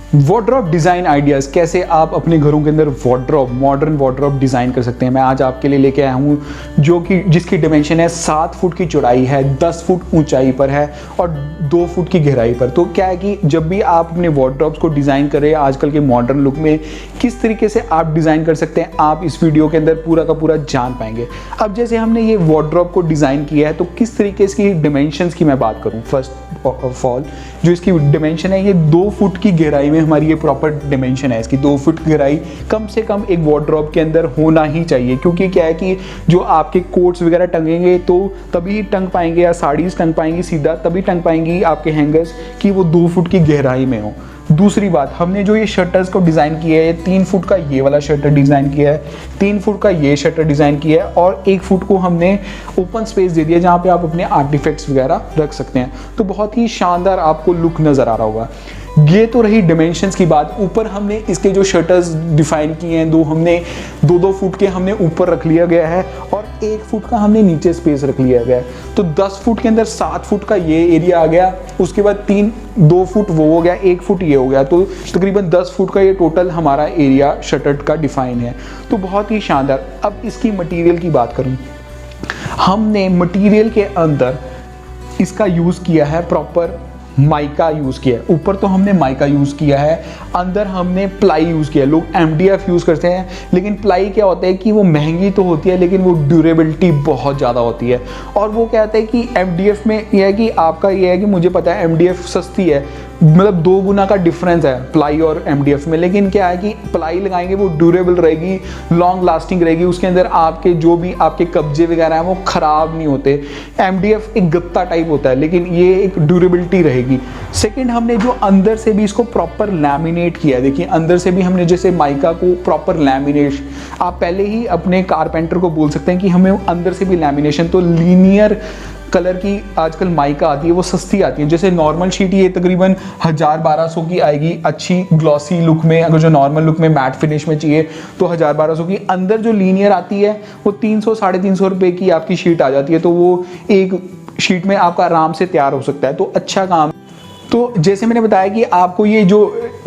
Wardrobe design ideas, कैसे आप अपने घरों के अंदर वार्डरोब, मॉडर्न वार्डरोब डिज़ाइन कर सकते हैं। मैं आज आपके लिए लेके आया हूँ जो कि जिसकी डिमेंशन है 7 फुट की चौड़ाई है, 10 फुट ऊंचाई पर है और 2 फुट की गहराई पर। तो क्या है कि जब भी आप अपने वार्डरोब्स को डिज़ाइन कर रहे हैं आजकल के मॉडर्न लुक में, किस तरीके से आप डिज़ाइन कर सकते हैं, आप इस वीडियो के अंदर पूरा का पूरा जान पाएंगे। अब जैसे हमने ये वार्डरोब को डिज़ाइन किया है तो किस तरीके इसकी डिमेंशंस की मैं बात करूँ, फर्स्ट ऑफ ऑल जो इसकी डिमेंशन है, ये 2 फुट की गहराई में हमारी ये प्रॉपर डिमेंशन है। इसकी 2 फुट गहराई कम से कम एक वार्डरोब के अंदर होना ही चाहिए, क्योंकि क्या है कि जो आपके कोट्स वगैरह टंगेंगे तो तभी टंग पाएंगे, या साड़ीज टंग पाएंगी सीधा तभी टंग पाएंगी आपके हैंगर्स कि वो 2 फुट की गहराई में हो। दूसरी बात, हमने जो ये शटर्स को डिज़ाइन किया है, 3 फुट का ये वाला शटर डिज़ाइन किया है, 3 फुट का ये शटर डिज़ाइन किया है और 1 फुट को हमने ओपन स्पेस दे दिया जहाँ पे आप अपने आर्टिफैक्ट्स वगैरह रख सकते हैं। तो बहुत ही शानदार आपको लुक नज़र आ रहा होगा। ये तो रही डिमेंशंस की बात। ऊपर हमने इसके जो शटर्स डिफाइन किए हैं, हमने 2-2 फुट के हमने ऊपर रख लिया गया है और 1 फुट का हमने नीचे स्पेस रख लिया गया है। तो 10 फुट के अंदर 7 फुट का ये एरिया आ गया, उसके बाद 2 फुट वो हो गया, 1 फुट ये हो गया, तो तकरीबन 10 फुट का ये टोटल हमारा एरिया शटर का डिफाइन है। तो बहुत ही शानदार। अब इसकी मटेरियल की बात करूँ, हमने मटेरियल के अंदर इसका यूज़ किया है प्रॉपर माइका यूज़ किया है। ऊपर तो हमने माइका यूज़ किया है, अंदर हमने प्लाई यूज़ किया है। लोग MDF यूज़ करते हैं, लेकिन प्लाई क्या होता है कि वो महंगी तो होती है लेकिन वो ड्यूरेबिलिटी बहुत ज़्यादा होती है। और वो कहते हैं कि MDF में यह है कि आपका ये है कि मुझे पता है MDF सस्ती है, मतलब 2 गुना का डिफरेंस है प्लाई और MDF में, लेकिन क्या है कि प्लाई लगाएंगे वो ड्यूरेबल रहेगी, लॉन्ग लास्टिंग रहेगी, उसके अंदर आपके जो भी आपके कब्जे वगैरह हैं वो ख़राब नहीं होते। MDF एक गत्ता टाइप होता है, लेकिन ये एक ड्यूरेबिलिटी रहेगी। सेकंड, हमने जो अंदर से भी इसको प्रॉपर लैमिनेट किया है। देखिए अंदर से भी हमने जैसे माइका को प्रॉपर लैमिनेट, आप पहले ही अपने कारपेंटर को बोल सकते हैं कि हमें अंदर से भी लैमिनेशन, तो लीनियर कलर की आजकल माइका आती है, वो सस्ती आती है। जैसे नॉर्मल शीट ये तकरीबन 1000-1200 की आएगी अच्छी ग्लॉसी लुक में, अगर जो नॉर्मल लुक में मैट फिनिश में चाहिए तो 1000-1200 की। अंदर जो लीनियर आती है वो 300-350 रुपये की आपकी शीट आ जाती है, तो वो एक शीट में आपका आराम से तैयार हो सकता है। तो अच्छा काम। तो जैसे मैंने बताया कि आपको ये जो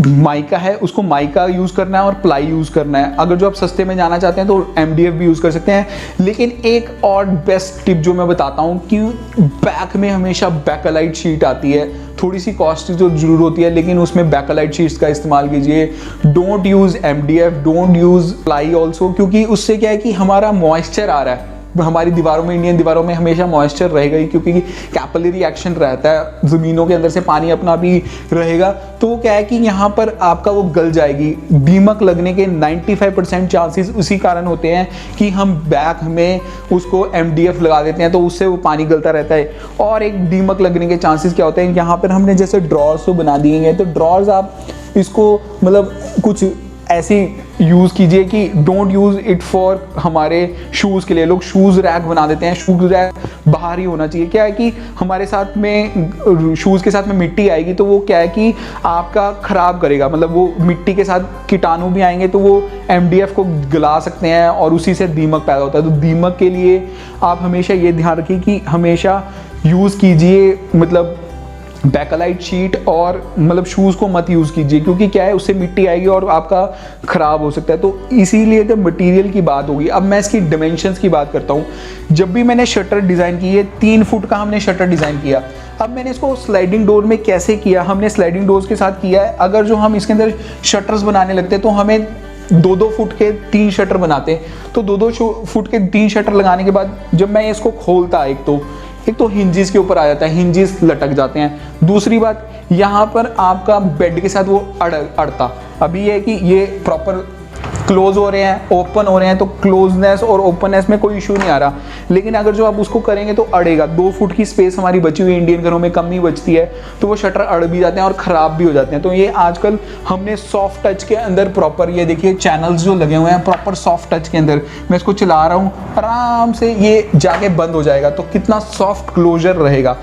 माइका है उसको माइका यूज़ करना है और प्लाई यूज़ करना है। अगर जो आप सस्ते में जाना चाहते हैं तो MDF भी यूज़ कर सकते हैं। लेकिन एक और बेस्ट टिप जो मैं बताता हूँ कि बैक में हमेशा बैकलाइट शीट आती है, थोड़ी सी कॉस्टली तो जरूर होती है, लेकिन उसमें बैकलाइट शीट्स का इस्तेमाल कीजिए। Don't use MDF, don't use ply also, क्योंकि उससे क्या है कि हमारा मॉइस्चर आ रहा है हमारी दीवारों में, इंडियन दीवारों में हमेशा मॉइस्चर रहेगा ही, क्योंकि कैपिलरी एक्शन रहता है, ज़मीनों के अंदर से पानी अपना भी रहेगा। तो वो क्या है कि यहाँ पर आपका वो गल जाएगी। दीमक लगने के 95% चांसेस उसी कारण होते हैं कि हम बैक में उसको MDF लगा देते हैं तो उससे वो पानी गलता रहता है। और एक दीमक लगने के चांसेस क्या होते हैं, यहाँ पर हमने जैसे ड्रॉर्स तो बना दिए हैं, तो ड्रॉर्स आप इसको मतलब कुछ ऐसी यूज़ कीजिए कि डोंट यूज़ इट फॉर हमारे शूज़ के लिए। लोग शूज़ रैक बना देते हैं, शूज़ रैक बाहर ही होना चाहिए। क्या है कि हमारे साथ में शूज़ के साथ में मिट्टी आएगी तो वो क्या है कि आपका ख़राब करेगा, मतलब वो मिट्टी के साथ कीटाणु भी आएंगे तो वो MDF को गला सकते हैं और उसी से दीमक पैदा होता है। तो दीमक के लिए आप हमेशा ये ध्यान रखिए कि हमेशा यूज़ कीजिए मतलब बैकलाइट शीट, और मतलब शूज़ को मत यूज़ कीजिए, क्योंकि क्या है उससे मिट्टी आएगी और आपका ख़राब हो सकता है। तो इसीलिए जब मटेरियल की बात होगी, अब मैं इसकी डिमेंशंस की बात करता हूँ। जब भी मैंने शटर डिज़ाइन की है, 3 फुट का हमने शटर डिज़ाइन किया। अब मैंने इसको स्लाइडिंग डोर में कैसे किया, हमने स्लाइडिंग डोर्स के साथ किया है। अगर जो हम इसके अंदर शटर्स बनाने लगते तो हमें 2-2 फुट के 3 शटर बनाते, तो 2-2 फुट के 3 शटर लगाने के बाद जब मैं इसको खोलता, एक तो हिंजेस के ऊपर आ जाता है, हिंजेस लटक जाते हैं। दूसरी बात, यहाँ पर आपका बेड के साथ वो अड़ता। अभी ये है कि ये प्रॉपर क्लोज हो रहे हैं, ओपन हो रहे हैं, तो क्लोजनेस और ओपननेस में कोई इशू नहीं आ रहा। लेकिन अगर जो आप उसको करेंगे तो अड़ेगा। 2 फुट की स्पेस हमारी बची हुई इंडियन घरों में कम ही बचती है, तो वो शटर अड़ भी जाते हैं और ख़राब भी हो जाते हैं। तो ये आजकल हमने सॉफ्ट टच के अंदर प्रॉपर, ये देखिए चैनल्स जो लगे हुए हैं प्रॉपर सॉफ्ट टच के अंदर, मैं इसको चला रहा हूँ आराम से ये जाके बंद हो जाएगा। तो कितना सॉफ्ट क्लोजर रहेगा।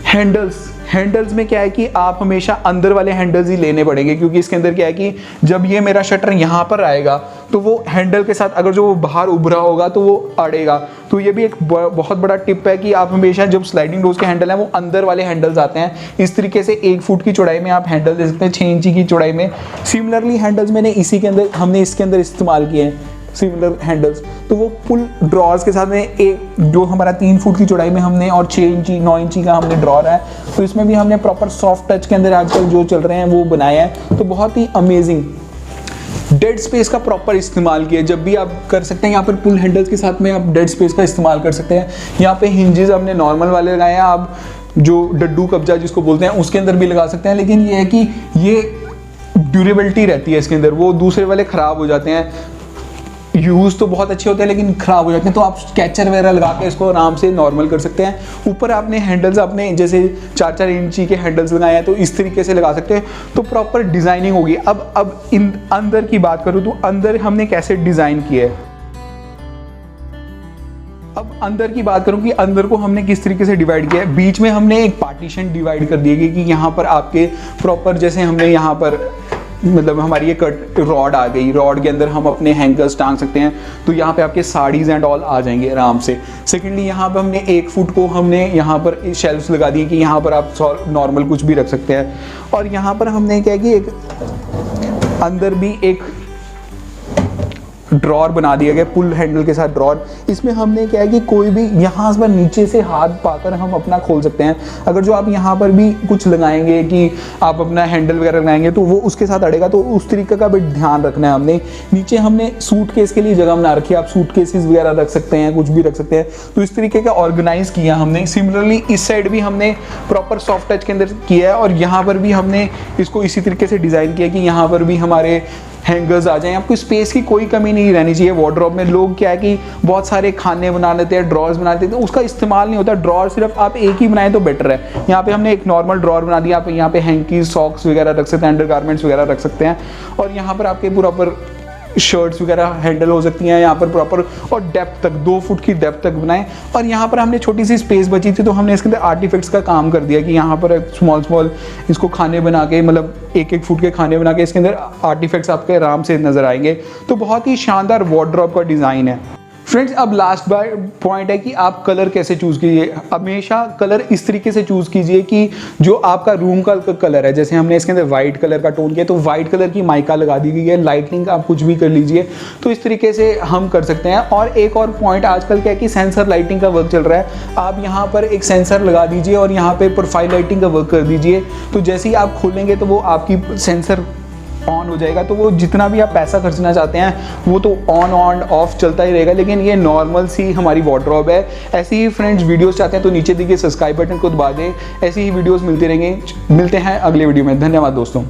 हैंडल्स में क्या है कि आप हमेशा अंदर वाले हैंडल्स ही लेने पड़ेंगे, क्योंकि इसके अंदर क्या है कि जब ये मेरा शटर यहाँ पर आएगा तो वो हैंडल के साथ अगर जो वो बाहर उभरा होगा तो वो अड़ेगा। तो ये भी एक बहुत बड़ा टिप है कि आप हमेशा जब स्लाइडिंग डोर्स के हैंडल हैं वो अंदर वाले हैंडल्स आते हैं, इस तरीके से 1 फुट की चौड़ाई में आप हैंडल दे सकते हैं, 6 इंची की चौड़ाई में। सिमिलरली हैंडल्स हमने इसके अंदर इस्तेमाल किए हैं सिमिलर हैंडल्स। तो वो पुल ड्रॉर्स के साथ में एक जो हमारा 3 फुट की चौड़ाई में हमने और 6 इंची 9 इंची का हमने ड्रॉर है, तो इसमें भी हमने प्रॉपर सॉफ्ट टच के अंदर आजकल जो चल रहे हैं वो बनाया है। तो बहुत ही अमेजिंग डेड स्पेस का प्रॉपर इस्तेमाल किया। जब भी आप कर सकते हैं यहाँ पर पुल हैंडल्स के साथ में आप डेड स्पेस का इस्तेमाल कर सकते हैं। यहाँ पे हिंजेस हमने नॉर्मल वाले लगाए हैं, आप जो डड्डू कब्जा जिसको बोलते हैं उसके अंदर भी लगा सकते हैं, लेकिन ये है कि ये ड्यूरेबिलिटी रहती है इसके अंदर, वो दूसरे वाले ख़राब हो जाते हैं। यूज़ तो बहुत अच्छे होते हैं लेकिन ख़राब हो जाते हैं, तो आप स्केचर वगैरह लगा के इसको आराम से नॉर्मल कर सकते हैं। ऊपर आपने हैंडल्स अपने जैसे 4-4 इंची के हैंडल्स लगाए हैं तो इस तरीके से लगा सकते हैं, तो प्रॉपर डिज़ाइनिंग होगी। अब इन अंदर की बात करूँ तो अंदर हमने कैसे डिज़ाइन किया है। अब अंदर की बात करूं कि अंदर को हमने किस तरीके से डिवाइड किया है। बीच में हमने एक पार्टीशन डिवाइड कर दी है कि यहाँ पर आपके प्रॉपर जैसे हमने यहाँ पर मतलब हमारी ये कट रॉड आ गई, रॉड के अंदर हम अपने हैंगर्स टांग सकते हैं, तो यहाँ पे आपके साड़ीज़ एंड ऑल आ जाएंगे आराम से। सेकेंडली यहाँ पर हमने 1 फुट को हमने यहाँ पर शेल्फ्स लगा दिए कि यहाँ पर आप नॉर्मल कुछ भी रख सकते हैं। और यहाँ पर हमने क्या कि एक अंदर भी एक ड्रॉर बना दिया गया पुल हैंडल के साथ ड्रॉर। इसमें हमने क्या है कि कोई भी यहाँ पर नीचे से हाथ पाकर हम अपना खोल सकते हैं। अगर जो आप यहाँ पर भी कुछ लगाएंगे कि आप अपना हैंडल वगैरह लगाएंगे तो वो उसके साथ अड़ेगा, तो उस तरीके का भी ध्यान रखना है हमने। नीचे हमने सूटकेस के लिए जगह बना रखी है, आप सूटकेसेस वगैरह रख सकते हैं, कुछ भी रख सकते हैं, तो इस तरीके का ऑर्गेनाइज किया हमने। सिमिलरली इस साइड भी हमने प्रॉपर सॉफ्ट टच के अंदर किया है और यहाँ पर भी हमने इसको इसी तरीके से डिज़ाइन किया कि यहाँ पर भी हमारे हैंगर्स आ जाएं। आपको स्पेस की कोई कमी नहीं रहनी चाहिए वार्डरोब में। लोग क्या है कि बहुत सारे खाने बना लेते हैं, ड्रॉर्स बना लेते हैं, तो उसका इस्तेमाल नहीं होता। ड्रॉर सिर्फ आप एक ही बनाएं तो बेटर है। यहाँ पे हमने एक नॉर्मल ड्रॉर बना दिया, आप यहाँ पे हैंकी, सॉक्स वगैरह रख सकते हैं, अंडरगारमेंट्स वगैरह रख सकते हैं, और यहाँ पर आपके प्रॉपर शर्ट्स वगैरह हैंडल हो सकती हैं यहाँ पर प्रॉपर, और डेप्थ तक 2 फुट की डेप्थ तक बनाएं। और यहाँ पर हमने छोटी सी स्पेस बची थी तो हमने इसके अंदर आर्टिफैक्ट्स का काम कर दिया कि यहाँ पर स्मॉल इसको खाने बना के, मतलब 1-1 फुट के खाने बना के इसके अंदर आर्टिफैक्ट्स आपके आराम से नजर आएंगे। तो बहुत ही शानदार वार्डरोब का डिज़ाइन है। फ्रेंड्स, अब लास्ट पॉइंट है कि आप कलर कैसे चूज़ कीजिए। हमेशा कलर इस तरीके से चूज़ कीजिए कि जो आपका रूम का कलर है, जैसे हमने इसके अंदर वाइट कलर का टोन किया तो वाइट कलर की माइका लगा दी गई है, लाइटनिंग आप कुछ भी कर लीजिए, तो इस तरीके से हम कर सकते हैं। और एक और पॉइंट आजकल क्या है कि सेंसर लाइटिंग का वर्क चल रहा है, आप यहाँ पर एक सेंसर लगा दीजिए और यहाँ पे प्रोफाइल लाइटिंग का वर्क कर दीजिए, तो जैसे ही आप खोलेंगे तो वो आपकी सेंसर ऑन हो जाएगा, तो वो जितना भी आप पैसा खर्चना चाहते हैं वो तो ऑन ऑफ चलता ही रहेगा। लेकिन ये नॉर्मल सी हमारी वार्डरोब है। ऐसी ही फ्रेंड्स वीडियोस चाहते हैं तो नीचे दिए सब्सक्राइब बटन को दबा दें, ऐसी ही वीडियोस मिलते रहेंगे। मिलते हैं अगले वीडियो में। धन्यवाद दोस्तों।